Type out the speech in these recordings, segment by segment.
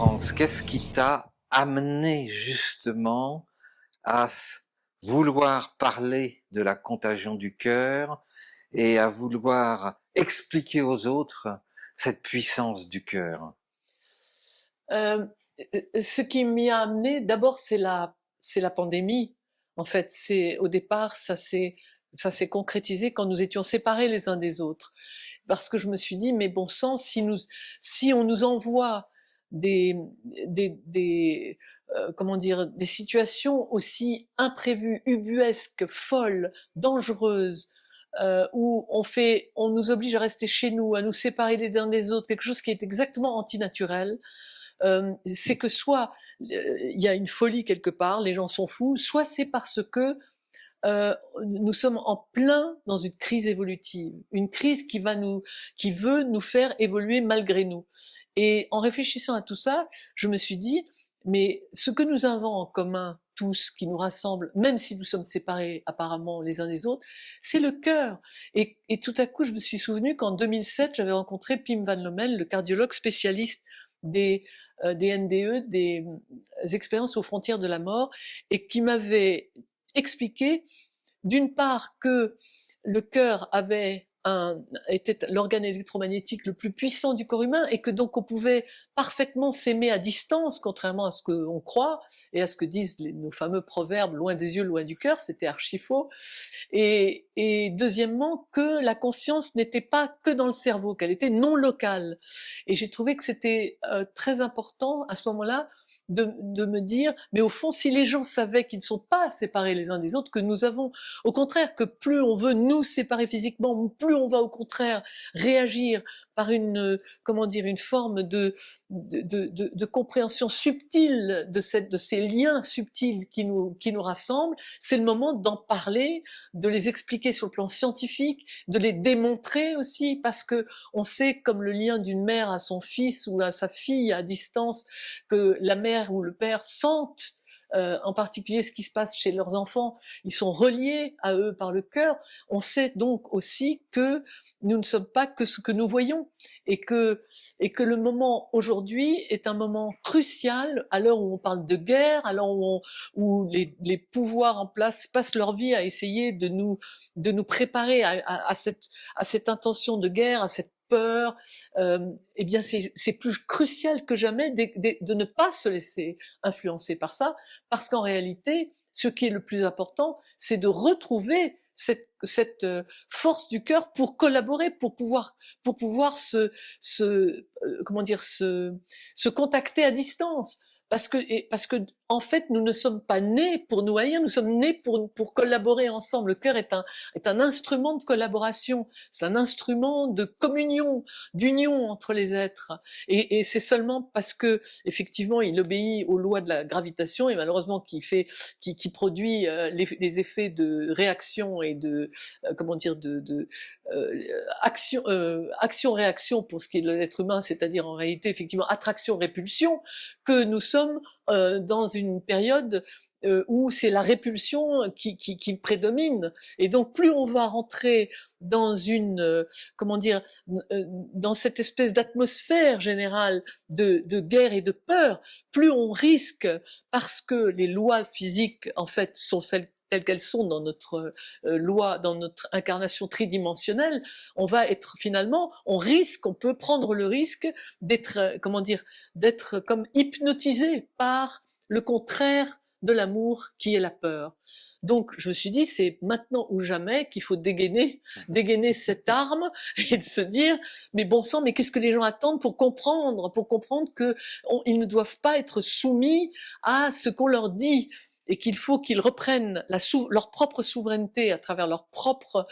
Laurence, qu'est-ce qui t'a amené justement à vouloir parler de la contagion du cœur et à vouloir expliquer aux autres cette puissance du cœur? Euh, Ce qui m'y a amené, d'abord, c'est la pandémie. En fait, au départ, ça s'est concrétisé quand nous étions séparés les uns des autres. Parce que je me suis dit, mais bon sang, si on nous envoie des, comment dire, des situations aussi imprévues, ubuesques, folles, dangereuses, où on nous oblige à rester chez nous, à nous séparer les uns des autres, quelque chose qui est exactement antinaturel, c'est que soit il y a une folie quelque part, les gens sont fous, soit c'est parce que nous sommes en plein dans une crise évolutive, une crise qui veut nous faire évoluer malgré nous. Et en réfléchissant à tout ça, je me suis dit, mais ce que nous avons en commun, tous, qui nous rassemble, même si nous sommes séparés apparemment les uns des autres, c'est le cœur. Et tout à coup, je me suis souvenu qu'en 2007, j'avais rencontré Pim Van Lommel, le cardiologue spécialiste des NDE, des expériences aux frontières de la mort, et qui m'avait expliqué d'une part que le cœur était l'organe électromagnétique le plus puissant du corps humain et que donc on pouvait parfaitement s'aimer à distance, contrairement à ce qu'on croit et à ce que disent nos fameux proverbes loin des yeux, loin du cœur, c'était archi faux. Et deuxièmement, que la conscience n'était pas que dans le cerveau, qu'elle était non locale. Et j'ai trouvé que c'était très important à ce moment-là de me dire, mais au fond, si les gens savaient qu'ils ne sont pas séparés les uns des autres, que nous avons, au contraire, que plus on veut nous séparer physiquement, plus on va au contraire réagir par comment dire, une forme de compréhension subtile de ces liens subtils qui nous rassemblent, c'est le moment d'en parler, de les expliquer sur le plan scientifique, de les démontrer aussi, parce que on sait, comme le lien d'une mère à son fils ou à sa fille à distance, que la mère ou le père sentent en particulier ce qui se passe chez leurs enfants, ils sont reliés à eux par le cœur. On sait donc aussi que nous ne sommes pas que ce que nous voyons et que le moment aujourd'hui est un moment crucial à l'heure où on parle de guerre, à l'heure où les pouvoirs en place passent leur vie à essayer de nous préparer à cette intention de guerre, à cette peur. Eh bien c'est plus crucial que jamais de ne pas se laisser influencer par ça, parce qu'en réalité, ce qui est le plus important, c'est de retrouver cette force du cœur pour collaborer, pour pouvoir comment dire, se contacter à distance. Parce que, en fait, nous ne sommes pas nés pour nous haïr, nous sommes nés pour collaborer ensemble. Le cœur est un instrument de collaboration, c'est un instrument de communion, d'union entre les êtres. Et c'est seulement parce que, effectivement, il obéit aux lois de la gravitation et malheureusement qui produit les effets de réaction et de, comment dire, action-réaction pour ce qui est de l'être humain, c'est-à-dire en réalité, effectivement, attraction-répulsion, que nous sommes dans une période où c'est la répulsion qui prédomine. Et donc, plus on va rentrer dans comment dire, dans cette espèce d'atmosphère générale de guerre et de peur, plus on risque, parce que les lois physiques, en fait, sont celles telles qu'elles sont dans notre loi, dans notre incarnation tridimensionnelle, on peut prendre le risque d'être, comment dire, d'être comme hypnotisé par le contraire de l'amour qui est la peur. Donc je me suis dit, c'est maintenant ou jamais qu'il faut dégainer cette arme et de se dire, mais bon sang, mais qu'est-ce que les gens attendent pour comprendre que ils ne doivent pas être soumis à ce qu'on leur dit, et qu'il faut qu'ils reprennent leur propre souveraineté à travers leur propre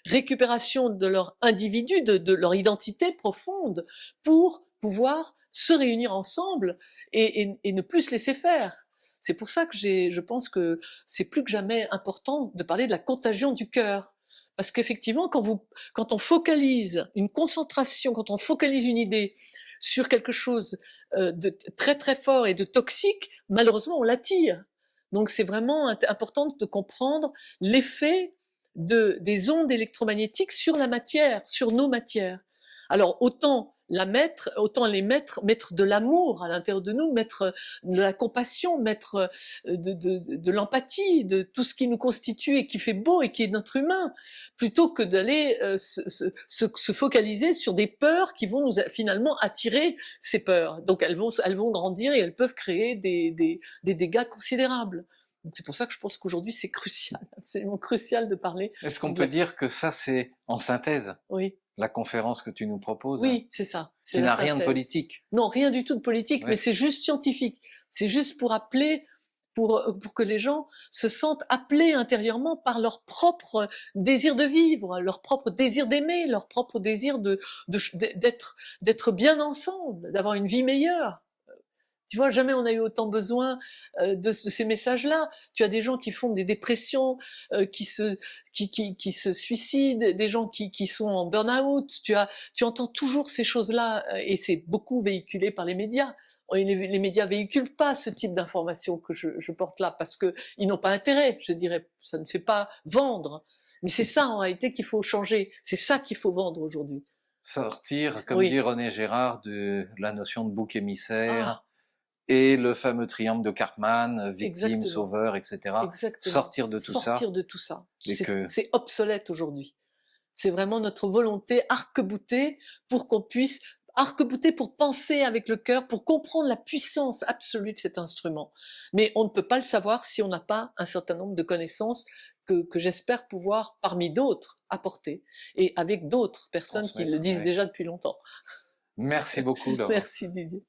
récupération de leur individu, de leur identité profonde, pour pouvoir se réunir ensemble et ne plus se laisser faire. C'est pour ça que je pense que c'est plus que jamais important de parler de la contagion du cœur. Parce qu'effectivement, quand on focalise une concentration, quand on focalise une idée sur quelque chose de très très fort et de toxique, malheureusement on l'attire. Donc c'est vraiment important de comprendre l'effet des ondes électromagnétiques sur la matière, sur nos matières. Alors autant la mettre, autant les mettre de l'amour à l'intérieur de nous, mettre de la compassion, mettre de l'empathie, de tout ce qui nous constitue et qui fait beau et qui est notre humain, plutôt que d'aller se focaliser sur des peurs qui vont nous finalement attirer ces peurs. Donc elles vont grandir et elles peuvent créer des dégâts considérables. C'est pour ça que je pense qu'aujourd'hui c'est crucial, absolument crucial de parler. Est-ce qu'on peut dire que ça c'est en synthèse Oui. La conférence que tu nous proposes? Oui, c'est ça. Qui n'a rien de politique. Non, rien du tout de politique, mais c'est juste scientifique. C'est juste pour appeler, pour que les gens se sentent appelés intérieurement par leur propre désir de vivre, leur propre désir d'aimer, leur propre désir d'être bien ensemble, d'avoir une vie meilleure. Tu vois, jamais on a eu autant besoin de ces messages-là. Tu as des gens qui font des dépressions, qui se suicident, des gens qui sont en burn-out. Tu entends toujours ces choses-là, et c'est beaucoup véhiculé par les médias. Les médias véhiculent pas ce type d'informations que je porte là, parce que ils n'ont pas intérêt. Je dirais, ça ne fait pas vendre. Mais c'est ça en réalité qu'il faut changer. C'est ça qu'il faut vendre aujourd'hui. Sortir, comme dit René Gérard, de la notion de bouc émissaire. Et le fameux triangle de Karpman, victime, sauveur, etc. Exactement. Sortir de tout ça. Sortir de tout ça. C'est obsolète aujourd'hui. C'est vraiment notre volonté arc-boutée pour qu'on puisse arc-bouter pour penser avec le cœur, pour comprendre la puissance absolue de cet instrument. Mais on ne peut pas le savoir si on n'a pas un certain nombre de connaissances que j'espère pouvoir, parmi d'autres, apporter. Et avec d'autres personnes qui le disent déjà depuis longtemps. Merci beaucoup, Laure. Merci Didier.